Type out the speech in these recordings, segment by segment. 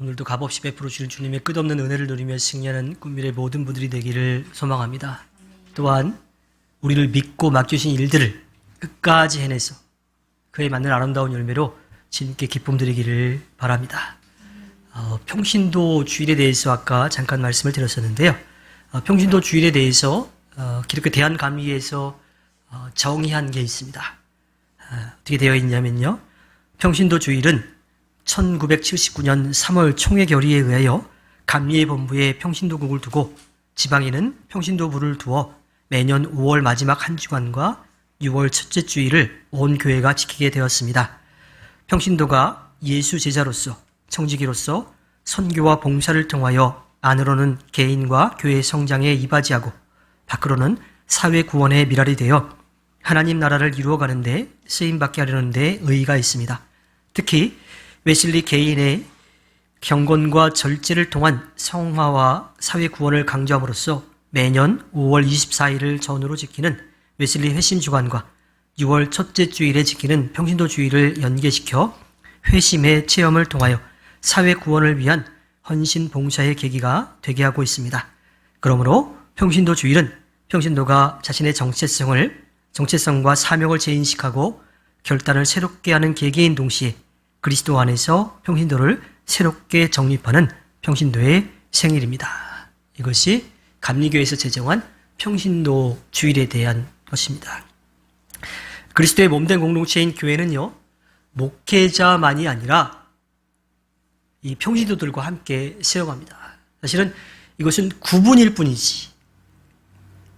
오늘도 값없이 베풀어 주실 주님의 끝없는 은혜를 누리며 승리하는 꿈미래 모든 분들이 되기를 소망합니다. 또한 우리를 믿고 맡겨주신 일들을 끝까지 해내서 그에 맞는 아름다운 열매로 주님께 기쁨 드리기를 바랍니다. 평신도 주일에 대해서 아까 잠깐 말씀을 드렸었는데요. 평신도 주일에 대해서 기독교 대한감리에서 정의한 게 있습니다. 어떻게 되어 있냐면요. 평신도 주일은 1979년 3월 총회 결의에 의하여 감리의 본부에 평신도국을 두고 지방에는 평신도부를 두어 매년 5월 마지막 한 주간과 6월 첫째 주일을 온 교회가 지키게 되었습니다. 평신도가 예수 제자로서 청지기로서 선교와 봉사를 통하여 안으로는 개인과 교회 성장에 이바지하고 밖으로는 사회 구원의 미랄이 되어 하나님 나라를 이루어가는데 쓰임받게 하려는 데 의의가 있습니다. 특히 웨슬리 개인의 경건과 절제를 통한 성화와 사회 구원을 강조함으로써 매년 5월 24일을 전후로 지키는 웨슬리 회심 주간과 6월 첫째 주일에 지키는 평신도 주일을 연계시켜 회심의 체험을 통하여 사회 구원을 위한 헌신 봉사의 계기가 되게 하고 있습니다. 그러므로 평신도 주일은 평신도가 자신의 정체성과 사명을 재인식하고 결단을 새롭게 하는 계기인 동시에 그리스도 안에서 평신도를 새롭게 정립하는 평신도의 생일입니다. 이것이 감리교에서 제정한 평신도 주일에 대한 것입니다. 그리스도의 몸된 공동체인 교회는요, 목회자만이 아니라 이 평신도들과 함께 세워갑니다. 사실은 이것은 구분일 뿐이지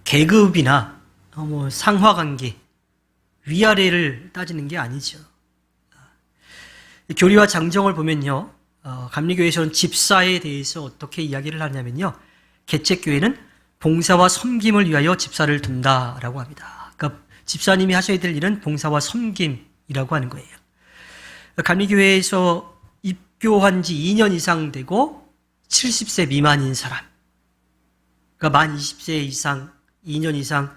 계급이나 상하관계, 위아래를 따지는 게 아니죠. 교리와 장정을 보면요, 감리교에서는 집사에 대해서 어떻게 이야기를 하냐면요, 개척교회는 봉사와 섬김을 위하여 집사를 둔다라고 합니다. 그러니까 집사님이 하셔야 될 일은 봉사와 섬김이라고 하는 거예요. 감리교회에서 입교한 지 2년 이상 되고 70세 미만인 사람, 그러니까 만 20세 이상 2년 이상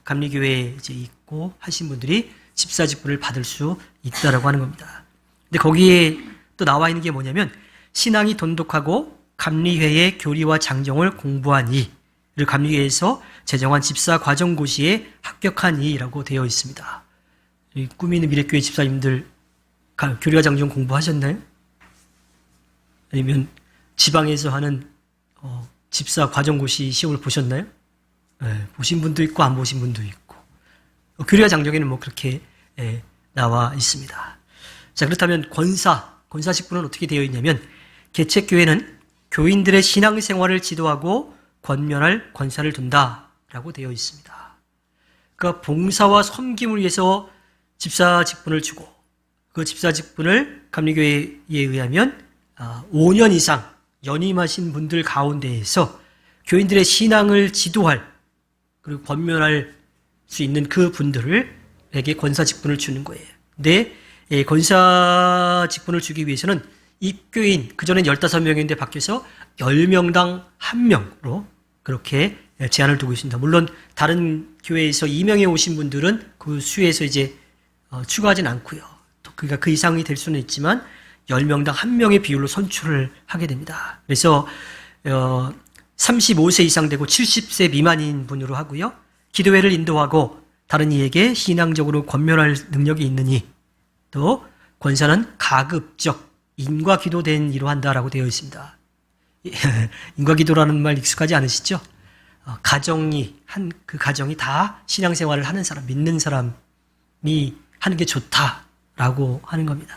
감리교회에 이제 있고 하신 분들이 집사 직분을 받을 수 있다라고 하는 겁니다. 근데 거기에 또 나와 있는 게 뭐냐면 신앙이 돈독하고 감리회의 교리와 장정을 공부한 이를 감리회에서 제정한 집사 과정고시에 합격한 이라고 되어 있습니다. 꿈이 있는 미래교회 집사님들 교리와 장정 공부하셨나요? 아니면 지방에서 하는 집사 과정고시 시험을 보셨나요? 네, 보신 분도 있고 안 보신 분도 있고 교리와 장정에는 그렇게 나와 있습니다. 자, 그렇다면 권사 직분은 어떻게 되어 있냐면 개척교회는 교인들의 신앙생활을 지도하고 권면할 권사를 둔다라고 되어 있습니다. 그러니까 봉사와 섬김을 위해서 집사 직분을 주고 그 집사 직분을 감리교회에 의하면 5년 이상 연임하신 분들 가운데에서 교인들의 신앙을 지도할 그리고 권면할 수 있는 그 분들에게 권사 직분을 주는 거예요. 근데 권사 직분을 주기 위해서는 입교인, 그전엔 15명인데 바뀌어서 10명당 1명으로 그렇게 제한을 두고 있습니다. 물론 다른 교회에서 2명에 오신 분들은 그 수에서 이제 추가하진 않고요. 그러니까 그 이상이 될 수는 있지만 10명당 1명의 비율로 선출을 하게 됩니다. 그래서 35세 이상 되고 70세 미만인 분으로 하고요. 기도회를 인도하고 다른 이에게 신앙적으로 권면할 능력이 있느니 또 권사는 가급적 인과기도된 이로 한다라고 되어 있습니다. 인과기도라는 말 익숙하지 않으시죠? 그 가정이 다 신앙생활을 하는 사람, 믿는 사람이 하는 게 좋다라고 하는 겁니다.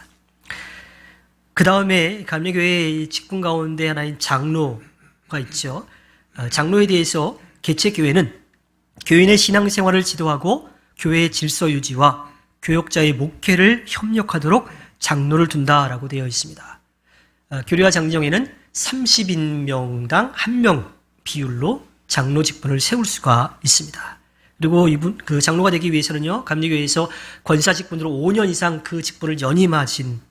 그 다음에 감리교회의 직분 가운데 하나인 장로가 있죠. 장로에 대해서 개척교회는 교인의 신앙생활을 지도하고 교회의 질서 유지와 교역자의 목회를 협력하도록 장로를 둔다라고 되어 있습니다. 교리와 장정에는 30인명당 1명 비율로 장로 직분을 세울 수가 있습니다. 그리고 그 장로가 되기 위해서는요, 감리교회에서 권사 직분으로 5년 이상 그 직분을 연임하신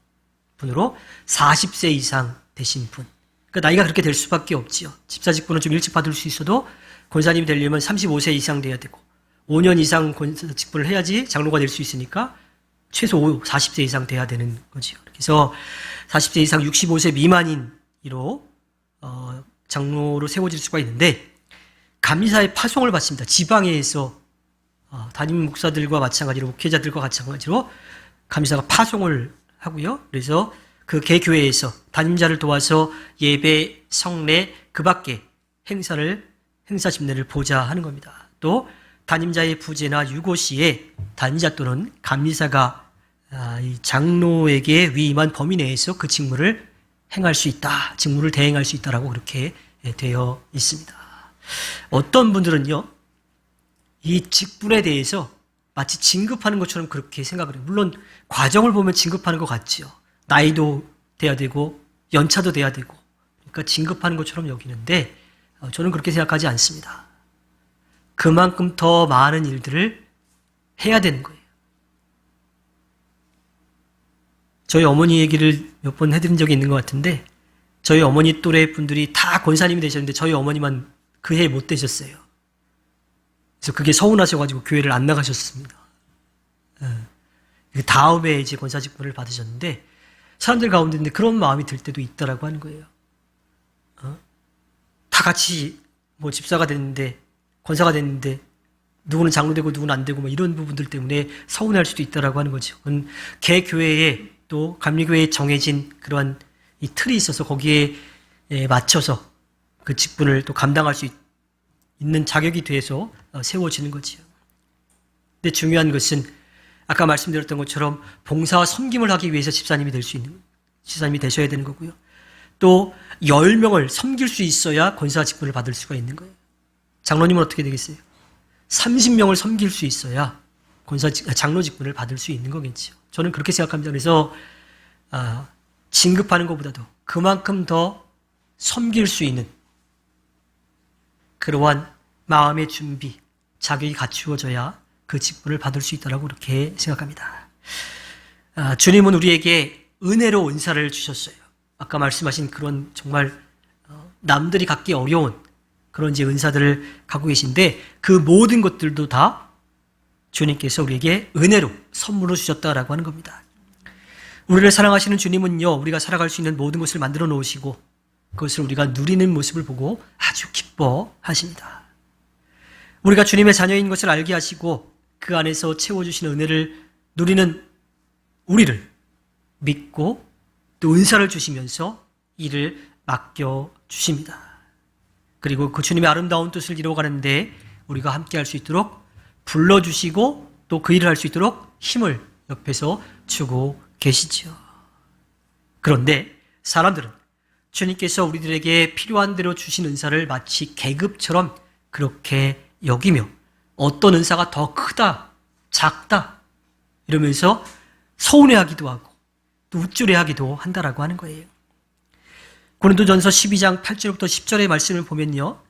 분으로 40세 이상 되신 분. 그러니까 나이가 그렇게 될 수밖에 없지요. 집사 직분은 좀 일찍 받을 수 있어도 권사님이 되려면 35세 이상 돼야 되고 5년 이상 권사 직분을 해야지 장로가 될 수 있으니까 최소 40세 이상 돼야 되는 거죠. 그래서 40세 이상 65세 미만인으로 장로로 세워질 수가 있는데 감리사의 파송을 받습니다. 지방에서 담임 목사들과 마찬가지로 목회자들과 마찬가지로 감리사가 파송을 하고요. 그래서 그 개교회에서 담임자를 도와서 예배, 성례, 그 밖에 행사 집례를 보자 하는 겁니다. 또 담임자의 부재나 유고 시에 담임자 또는 감리사가 이 장로에게 위임한 범위 내에서 그 직무를 행할 수 있다, 직무를 대행할 수 있다라고 그렇게 되어 있습니다. 어떤 분들은요, 이 직분에 대해서 마치 진급하는 것처럼 그렇게 생각을 해요. 물론 과정을 보면 진급하는 것 같죠. 나이도 돼야 되고 연차도 돼야 되고, 그러니까 진급하는 것처럼 여기는데 저는 그렇게 생각하지 않습니다. 그만큼 더 많은 일들을 해야 되는 거예요. 저희 어머니 얘기를 몇 번 해드린 적이 있는 것 같은데, 저희 어머니 또래 분들이 다 권사님이 되셨는데 저희 어머니만 그 해에 못 되셨어요. 그래서 그게 서운하셔가지고 교회를 안 나가셨습니다. 그 다음에 이제 권사 직분을 받으셨는데, 사람들 가운데 그런 마음이 들 때도 있다라고 하는 거예요. 다 같이 뭐 집사가 됐는데, 권사가 됐는데, 누구는 장로 되고 누구는 안 되고 뭐 이런 부분들 때문에 서운할 수도 있다라고 하는 거죠. 개 교회에 또 감리교회에 정해진 그러한 이 틀이 있어서 거기에 맞춰서 그 직분을 또 감당할 수 있는 자격이 돼서 세워지는 거지요. 근데 중요한 것은 아까 말씀드렸던 것처럼 봉사와 섬김을 하기 위해서 집사님이 되셔야 되는 거고요. 또 10명을 섬길 수 있어야 권사 직분을 받을 수가 있는 거예요. 장로님은 어떻게 되겠어요? 30명을 섬길 수 있어야 장로 직분을 받을 수 있는 거겠죠. 저는 그렇게 생각합니다. 그래서 진급하는 것보다도 그만큼 더 섬길 수 있는 그러한 마음의 준비, 자격이 갖추어져야 그 직분을 받을 수 있다고 그렇게 생각합니다. 주님은 우리에게 은혜로 은사를 주셨어요. 아까 말씀하신 그런 정말 남들이 갖기 어려운 그런 이제 은사들을 갖고 계신데, 그 모든 것들도 다 주님께서 우리에게 은혜로 선물로 주셨다라고 하는 겁니다. 우리를 사랑하시는 주님은요, 우리가 살아갈 수 있는 모든 것을 만들어 놓으시고 그것을 우리가 누리는 모습을 보고 아주 기뻐하십니다. 우리가 주님의 자녀인 것을 알게 하시고 그 안에서 채워주시는 은혜를 누리는 우리를 믿고 또 은사를 주시면서 일을 맡겨주십니다. 그리고 그 주님의 아름다운 뜻을 이루어가는데 우리가 함께 할 수 있도록 불러주시고 또 그 일을 할 수 있도록 힘을 옆에서 주고 계시죠. 그런데 사람들은 주님께서 우리들에게 필요한 대로 주신 은사를 마치 계급처럼 그렇게 여기며 어떤 은사가 더 크다, 작다 이러면서 서운해하기도 하고 또 우쭐해하기도 한다라고 하는 거예요. 고린도전서 12장 8절부터 10절의 말씀을 보면요,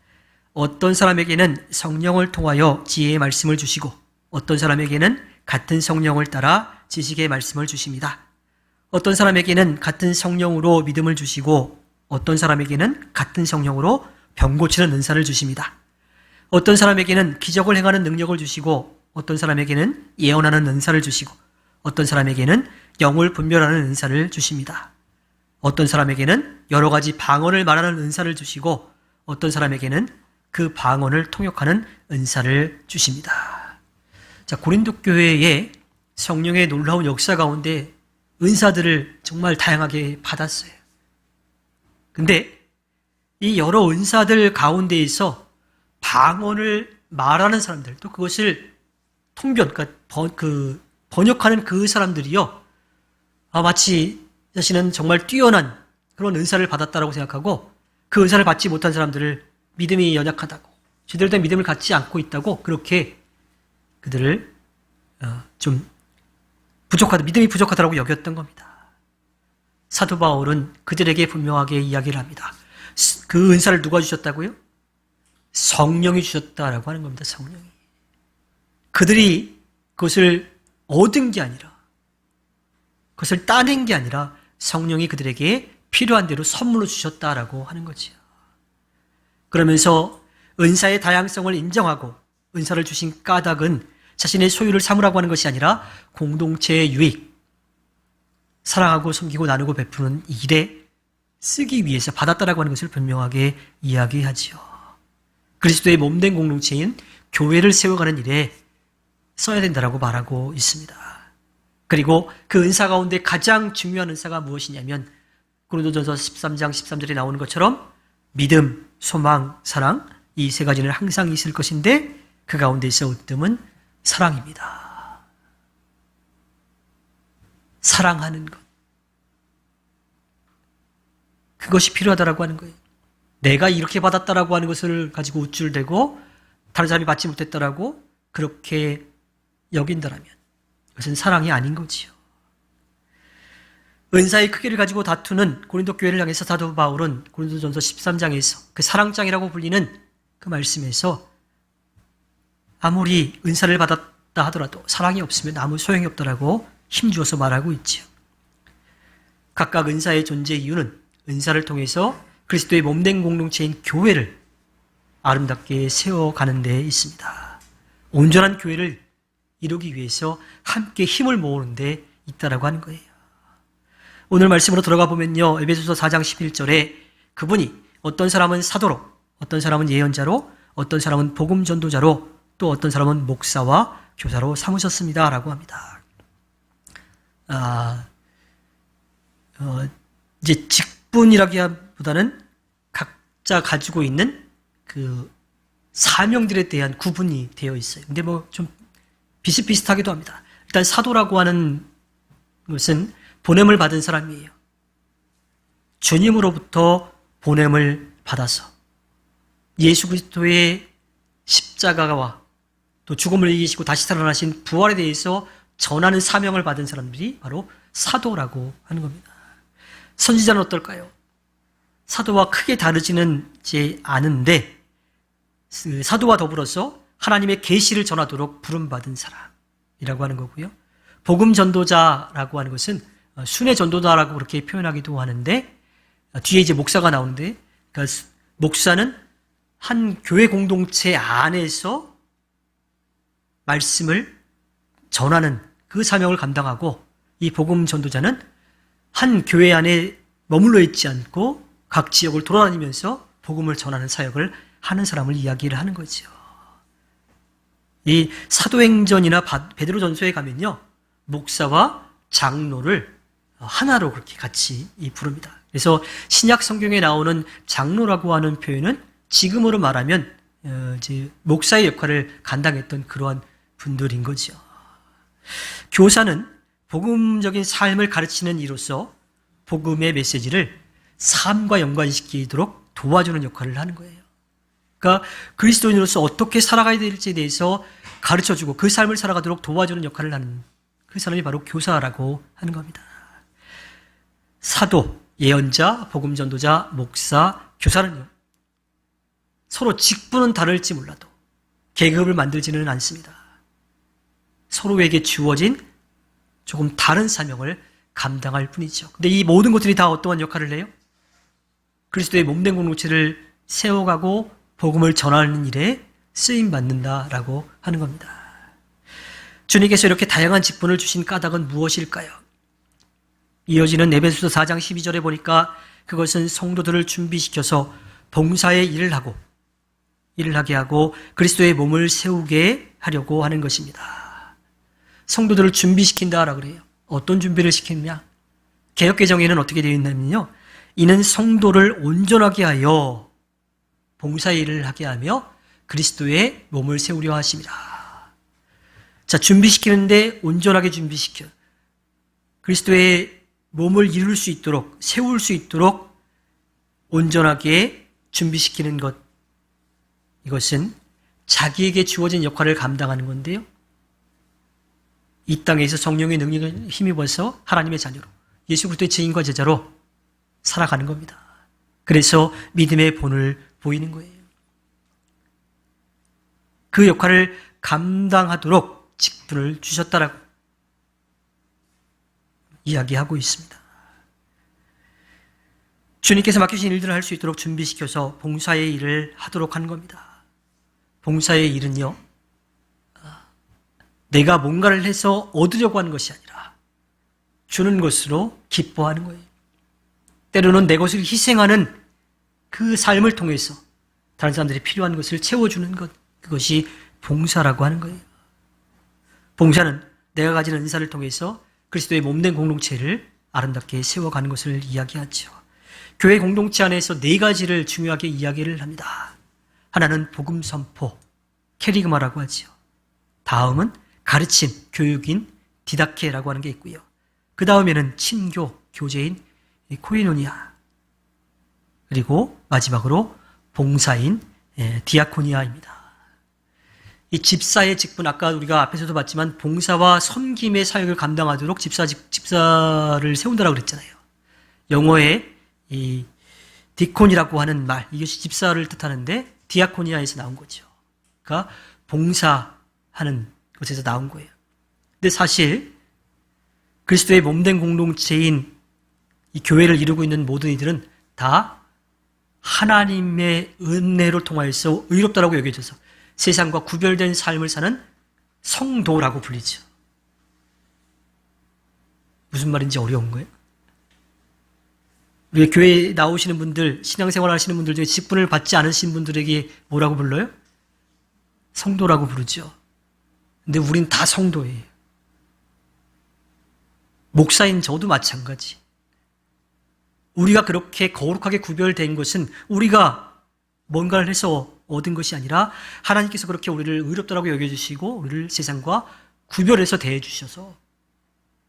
어떤 사람에게는 성령을 통하여 지혜의 말씀을 주시고 어떤 사람에게는 같은 성령을 따라 지식의 말씀을 주십니다. 어떤 사람에게는 같은 성령으로 믿음을 주시고 어떤 사람에게는 같은 성령으로 병 고치는 은사를 주십니다. 어떤 사람에게는 기적을 행하는 능력을 주시고 어떤 사람에게는 예언하는 은사를 주시고 어떤 사람에게는 영을 분별하는 은사를 주십니다. 어떤 사람에게는 여러 가지 방언을 말하는 은사를 주시고 어떤 사람에게는 그 방언을 통역하는 은사를 주십니다. 자, 고린도 교회에 성령의 놀라운 역사 가운데 은사들을 정말 다양하게 받았어요. 근데 이 여러 은사들 가운데에서 방언을 말하는 사람들, 또 그것을 그러니까 번역하는 그 사람들이요, 마치 자신은 정말 뛰어난 그런 은사를 받았다라고 생각하고 그 은사를 받지 못한 사람들을 믿음이 연약하다고, 제대로 된 믿음을 갖지 않고 있다고 그렇게 그들을 좀 믿음이 부족하다고 여겼던 겁니다. 사도 바울은 그들에게 분명하게 이야기를 합니다. 그 은사를 누가 주셨다고요? 성령이 주셨다라고 하는 겁니다. 성령이. 그들이 그것을 얻은 게 아니라, 그것을 따낸 게 아니라 성령이 그들에게 필요한 대로 선물로 주셨다라고 하는 거지요. 그러면서 은사의 다양성을 인정하고 은사를 주신 까닭은 자신의 소유를 삼으라고 하는 것이 아니라 공동체의 유익, 사랑하고 섬기고 나누고 베푸는 일에 쓰기 위해서 받았다라고 하는 것을 분명하게 이야기하지요. 그리스도의 몸된 공동체인 교회를 세워가는 일에 써야 된다라고 말하고 있습니다. 그리고 그 은사 가운데 가장 중요한 은사가 무엇이냐면 고린도전서 13장 13절에 나오는 것처럼 믿음, 소망, 사랑, 이 세 가지는 항상 있을 것인데 그 가운데서 으뜸은 사랑입니다. 사랑하는 것. 그것이 필요하다라고 하는 거예요. 내가 이렇게 받았다라고 하는 것을 가지고 우쭐대고 다른 사람이 받지 못했다라고 그렇게 여긴다라면 그것은 사랑이 아닌 거지요. 은사의 크기를 가지고 다투는 고린도 교회를 향해서 사도 바울은 고린도전서 13장에서 그 사랑장이라고 불리는 그 말씀에서 아무리 은사를 받았다 하더라도 사랑이 없으면 아무 소용이 없다라고 힘주어서 말하고 있지요. 각각 은사의 존재 이유는 은사를 통해서 그리스도의 몸된 공동체인 교회를 아름답게 세워가는 데 있습니다. 온전한 교회를 이루기 위해서 함께 힘을 모으는 데 있다라고 하는 거예요. 오늘 말씀으로 들어가 보면요. 에베소서 4장 11절에 그분이 어떤 사람은 사도로, 어떤 사람은 예언자로, 어떤 사람은 복음 전도자로, 또 어떤 사람은 목사와 교사로 삼으셨습니다. 라고 합니다. 이제 직분이라기보다는 각자 가지고 있는 그 사명들에 대한 구분이 되어 있어요. 근데 뭐 좀 비슷비슷하기도 합니다. 일단 사도라고 하는 것은 보냄을 받은 사람이에요. 주님으로부터 보냄을 받아서 예수 그리스도의 십자가와 또 죽음을 이기시고 다시 살아나신 부활에 대해서 전하는 사명을 받은 사람들이 바로 사도라고 하는 겁니다. 선지자는 어떨까요? 사도와 크게 다르지는 않은데 사도와 더불어서 하나님의 계시를 전하도록 부름받은 사람이라고 하는 거고요. 복음 전도자라고 하는 것은 순회 전도자라고 그렇게 표현하기도 하는데 뒤에 이제 목사가 나오는데 그러니까 목사는 한 교회 공동체 안에서 말씀을 전하는 그 사명을 감당하고 이 복음 전도자는 한 교회 안에 머물러 있지 않고 각 지역을 돌아다니면서 복음을 전하는 사역을 하는 사람을 이야기를 하는 거죠. 이 사도행전이나 베드로전서에 가면요. 목사와 장로를 하나로 그렇게 같이 부릅니다. 그래서 신약 성경에 나오는 장로라고 하는 표현은 지금으로 말하면 이제 목사의 역할을 감당했던 그러한 분들인 거죠. 교사는 복음적인 삶을 가르치는 이로써 복음의 메시지를 삶과 연관시키도록 도와주는 역할을 하는 거예요. 그러니까 그리스도인으로서 어떻게 살아가야 될지에 대해서 가르쳐주고 그 삶을 살아가도록 도와주는 역할을 하는 그 사람이 바로 교사라고 하는 겁니다. 사도, 예언자, 복음전도자, 목사, 교사는요. 서로 직분은 다를지 몰라도 계급을 만들지는 않습니다. 서로에게 주어진 조금 다른 사명을 감당할 뿐이죠. 근데 이 모든 것들이 다 어떠한 역할을 해요? 그리스도의 몸된 공동체를 세워가고 복음을 전하는 일에 쓰임받는다라고 하는 겁니다. 주님께서 이렇게 다양한 직분을 주신 까닭은 무엇일까요? 이어지는 에베소서 4장 12절에 보니까 그것은 성도들을 준비시켜서 봉사의 일을 하게 하고 그리스도의 몸을 세우게 하려고 하는 것입니다. 성도들을 준비시킨다라고 그래요. 어떤 준비를 시키느냐? 개역개정에는 어떻게 되어 있냐면요. 이는 성도를 온전하게 하여 봉사의 일을 하게 하며 그리스도의 몸을 세우려 하십니다. 자, 준비시키는데 온전하게 준비시켜. 그리스도의 몸을 이룰 수 있도록, 세울 수 있도록 온전하게 준비시키는 것. 이것은 자기에게 주어진 역할을 감당하는 건데요. 이 땅에서 성령의 능력을 힘입어서 하나님의 자녀로, 예수 그리스도의 증인과 제자로 살아가는 겁니다. 그래서 믿음의 본을 보이는 거예요. 그 역할을 감당하도록 직분을 주셨다라고 이야기하고 있습니다. 주님께서 맡기신 일들을 할 수 있도록 준비시켜서 봉사의 일을 하도록 하는 겁니다. 봉사의 일은요, 내가 뭔가를 해서 얻으려고 하는 것이 아니라 주는 것으로 기뻐하는 거예요. 때로는 내 것을 희생하는 그 삶을 통해서 다른 사람들이 필요한 것을 채워주는 것, 그것이 봉사라고 하는 거예요. 봉사는 내가 가진 은사를 통해서 그리스도의 몸된 공동체를 아름답게 세워가는 것을 이야기하죠. 교회 공동체 안에서 네 가지를 중요하게 이야기를 합니다. 하나는 복음 선포, 캐리그마라고 하죠. 다음은 가르침, 교육인, 디다케라고 하는 게 있고요. 그 다음에는 친교, 교제인, 코이노니아. 그리고 마지막으로 봉사인, 디아코니아입니다. 이 집사의 직분, 아까 우리가 앞에서도 봤지만 봉사와 섬김의 사역을 감당하도록 집사를 세운다라고 그랬잖아요. 영어에 이 디콘이라고 하는 말, 이것이 집사를 뜻하는데 디아코니아에서 나온 거죠. 그러니까 봉사하는 것에서 나온 거예요. 근데 사실 그리스도의 몸된 공동체인 이 교회를 이루고 있는 모든 이들은 다 하나님의 은혜로 통하여서 의롭다라고 여겨져서 세상과 구별된 삶을 사는 성도라고 불리죠. 무슨 말인지 어려운 거예요? 우리 교회에 나오시는 분들, 신앙생활 하시는 분들 중에 직분을 받지 않으신 분들에게 뭐라고 불러요? 성도라고 부르죠. 근데 우린 다 성도예요. 목사인 저도 마찬가지. 우리가 그렇게 거룩하게 구별된 것은 우리가 뭔가를 해서 얻은 것이 아니라 하나님께서 그렇게 우리를 의롭다라고 여겨주시고 우리를 세상과 구별해서 대해주셔서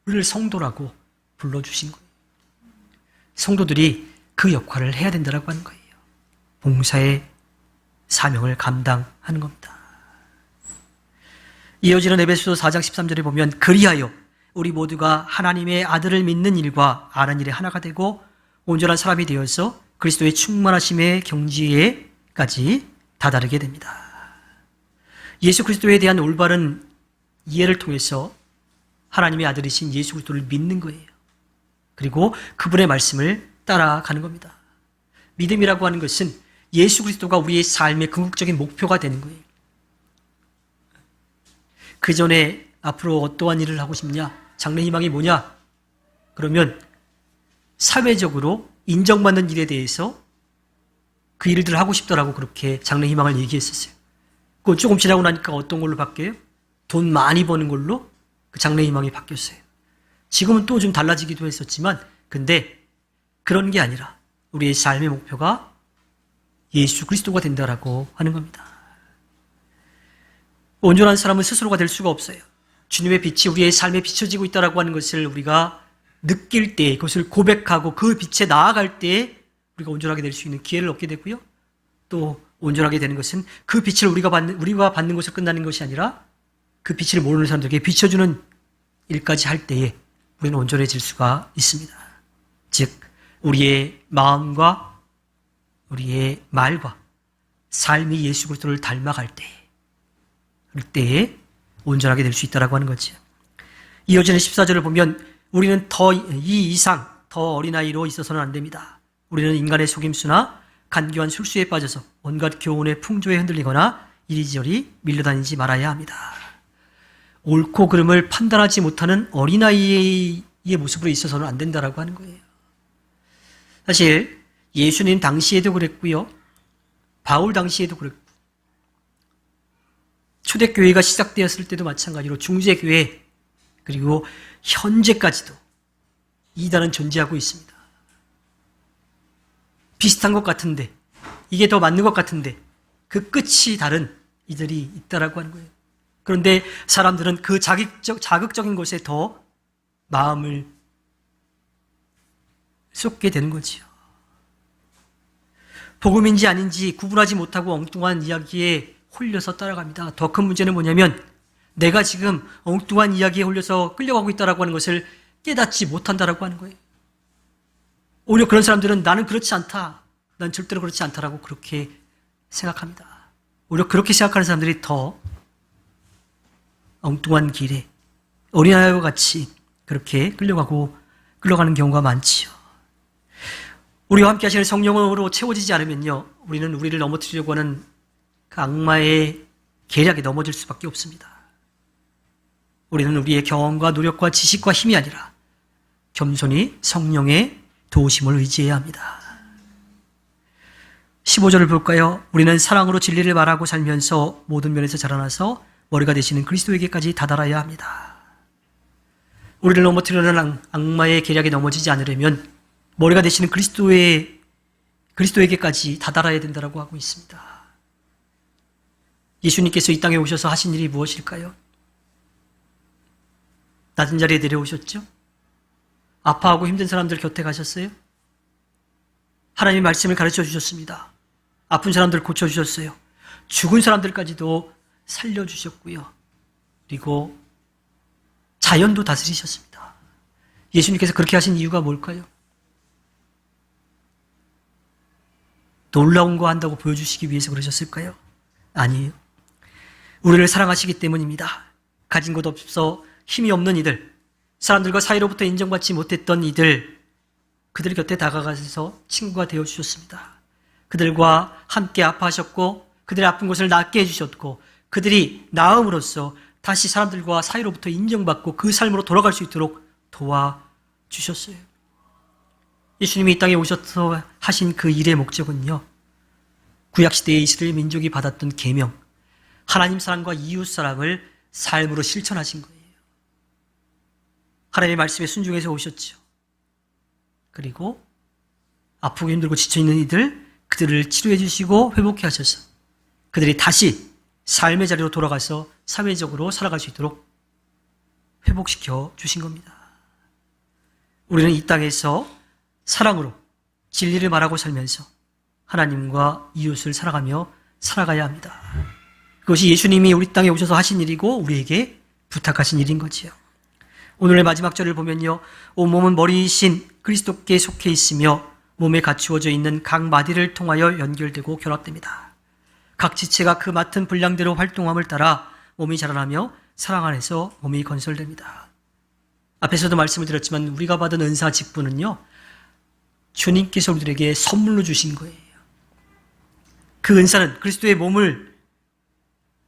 우리를 성도라고 불러주신 거예요. 성도들이 그 역할을 해야 된다고 하는 거예요. 봉사의 사명을 감당하는 겁니다. 이어지는 에베소서 4장 13절에 보면 그리하여 우리 모두가 하나님의 아들을 믿는 일과 아는 일에 하나가 되고 온전한 사람이 되어서 그리스도의 충만하심의 경지에까지 다다르게 됩니다. 예수 그리스도에 대한 올바른 이해를 통해서 하나님의 아들이신 예수 그리스도를 믿는 거예요. 그리고 그분의 말씀을 따라가는 겁니다. 믿음이라고 하는 것은 예수 그리스도가 우리의 삶의 궁극적인 목표가 되는 거예요. 그 전에 앞으로 어떠한 일을 하고 싶냐? 장래 희망이 뭐냐? 그러면 사회적으로 인정받는 일에 대해서 그 일들을 하고 싶다라고 그렇게 장래 희망을 얘기했었어요. 그건 조금 지나고 나니까 어떤 걸로 바뀌어요? 돈 많이 버는 걸로 그 장래 희망이 바뀌었어요. 지금은 또 좀 달라지기도 했었지만 근데 그런 게 아니라 우리의 삶의 목표가 예수 그리스도가 된다라고 하는 겁니다. 온전한 사람은 스스로가 될 수가 없어요. 주님의 빛이 우리의 삶에 비춰지고 있다라고 하는 것을 우리가 느낄 때, 그것을 고백하고 그 빛에 나아갈 때 우리가 온전하게 될 수 있는 기회를 얻게 되고요. 또 온전하게 되는 것은 그 빛을 우리가 받는 것을 끝나는 것이 아니라 그 빛을 모르는 사람들에게 비춰주는 일까지 할 때에 우리는 온전해질 수가 있습니다. 즉 우리의 마음과 우리의 말과 삶이 예수 그리스도를 닮아갈 때에 온전하게 될 수 있다라고 하는 거죠. 이어지는 14절을 보면 우리는 이 이상 더 어린아이로 있어서는 안 됩니다. 우리는 인간의 속임수나 간교한 술수에 빠져서 온갖 교훈의 풍조에 흔들리거나 이리저리 밀려다니지 말아야 합니다. 옳고 그름을 판단하지 못하는 어린아이의 모습으로 있어서는 안 된다라고 하는 거예요. 사실 예수님 당시에도 그랬고요. 바울 당시에도 그랬고 초대교회가 시작되었을 때도 마찬가지로 중세교회 그리고 현재까지도 이단은 존재하고 있습니다. 비슷한 것 같은데 이게 더 맞는 것 같은데 그 끝이 다른 이들이 있다라고 하는 거예요. 그런데 사람들은 그 자극적인 것에 더 마음을 쏟게 되는 거지요. 복음인지 아닌지 구분하지 못하고 엉뚱한 이야기에 홀려서 따라갑니다. 더 큰 문제는 뭐냐면 내가 지금 엉뚱한 이야기에 홀려서 끌려가고 있다라고 하는 것을 깨닫지 못한다라고 하는 거예요. 오히려 그런 사람들은 나는 그렇지 않다. 난 절대로 그렇지 않다라고 그렇게 생각합니다. 오히려 그렇게 생각하는 사람들이 더 엉뚱한 길에 어린아이와 같이 그렇게 끌려가는 경우가 많지요. 우리와 함께 하시는 성령으로 채워지지 않으면요, 우리는 우리를 넘어뜨리려고 하는 그 악마의 계략에 넘어질 수밖에 없습니다. 우리는 우리의 경험과 노력과 지식과 힘이 아니라 겸손히 성령의 도우심을 의지해야 합니다. 15절을 볼까요? 우리는 사랑으로 진리를 말하고 살면서 모든 면에서 자라나서 머리가 되시는 그리스도에게까지 다다라야 합니다. 우리를 넘어뜨리는 악마의 계략에 넘어지지 않으려면 머리가 되시는 그리스도에게까지 다다라야 된다고 하고 있습니다. 예수님께서 이 땅에 오셔서 하신 일이 무엇일까요? 낮은 자리에 내려오셨죠? 아파하고 힘든 사람들 곁에 가셨어요? 하나님의 말씀을 가르쳐 주셨습니다. 아픈 사람들 고쳐주셨어요. 죽은 사람들까지도 살려주셨고요. 그리고 자연도 다스리셨습니다. 예수님께서 그렇게 하신 이유가 뭘까요? 놀라운 거 한다고 보여주시기 위해서 그러셨을까요? 아니에요. 우리를 사랑하시기 때문입니다. 가진 것 없어 힘이 없는 이들, 사람들과 사이로부터 인정받지 못했던 이들, 그들 곁에 다가가서 친구가 되어주셨습니다. 그들과 함께 아파하셨고 그들의 아픈 곳을 낫게 해주셨고 그들이 나음으로써 다시 사람들과 사이로부터 인정받고 그 삶으로 돌아갈 수 있도록 도와주셨어요. 예수님이 이 땅에 오셔서 하신 그 일의 목적은요, 구약시대의 이스라엘 민족이 받았던 계명, 하나님 사랑과 이웃 사랑을 삶으로 실천하신 거예요. 하나님의 말씀에 순종해서 오셨죠. 그리고 아프고 힘들고 지쳐있는 이들, 그들을 치료해 주시고 회복해 하셔서 그들이 다시 삶의 자리로 돌아가서 사회적으로 살아갈 수 있도록 회복시켜 주신 겁니다. 우리는 이 땅에서 사랑으로 진리를 말하고 살면서 하나님과 이웃을 사랑하며 살아가야 합니다. 그것이 예수님이 우리 땅에 오셔서 하신 일이고 우리에게 부탁하신 일인 거지요. 오늘의 마지막 절을 보면요, 온몸은 머리이신 그리스도께 속해 있으며 몸에 갖추어져 있는 각 마디를 통하여 연결되고 결합됩니다. 각 지체가 그 맡은 분량대로 활동함을 따라 몸이 자라나며 사랑 안에서 몸이 건설됩니다. 앞에서도 말씀을 드렸지만 우리가 받은 은사 직분은요, 주님께서 우리들에게 선물로 주신 거예요. 그 은사는 그리스도의 몸을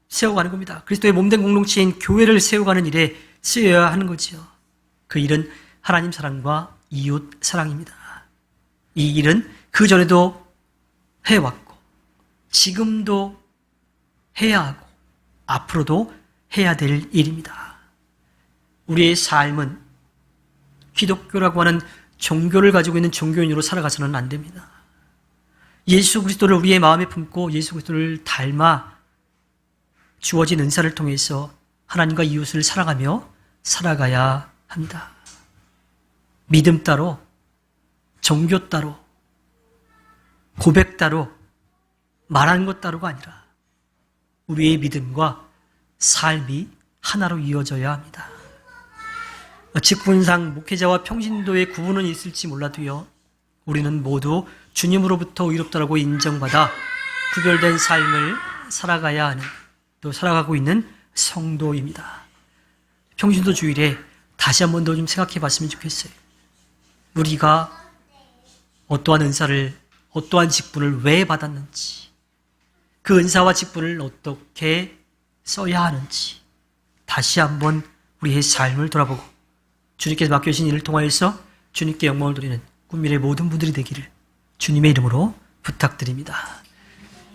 세워가는 겁니다. 그리스도의 몸된 공동체인 교회를 세워가는 일에 쓰여야 하는 거지요. 그 일은 하나님 사랑과 이웃 사랑입니다. 이 일은 그 전에도 해왔고 지금도 해야 하고 앞으로도 해야 될 일입니다. 우리의 삶은 기독교라고 하는 종교를 가지고 있는 종교인으로 살아가서는 안 됩니다. 예수 그리스도를 우리의 마음에 품고 예수 그리스도를 닮아 주어진 은사를 통해서 하나님과 이웃을 사랑하며 살아가야 합니다. 믿음 따로, 종교 따로, 고백 따로, 말하는 것 따로가 아니라 우리의 믿음과 삶이 하나로 이어져야 합니다. 직분상 목회자와 평신도의 구분은 있을지 몰라도요, 우리는 모두 주님으로부터 의롭다라고 인정받아 구별된 삶을 살아가야 하는, 또 살아가고 있는 성도입니다. 평신도 주일에 다시 한 번 더 좀 생각해 봤으면 좋겠어요. 우리가 어떠한 은사를, 어떠한 직분을 왜 받았는지, 그 은사와 직분을 어떻게 써야 하는지 다시 한번 우리의 삶을 돌아보고 주님께서 맡겨주신 일을 통하여서 주님께 영광을 돌리는 꿈미래 모든 분들이 되기를 주님의 이름으로 부탁드립니다.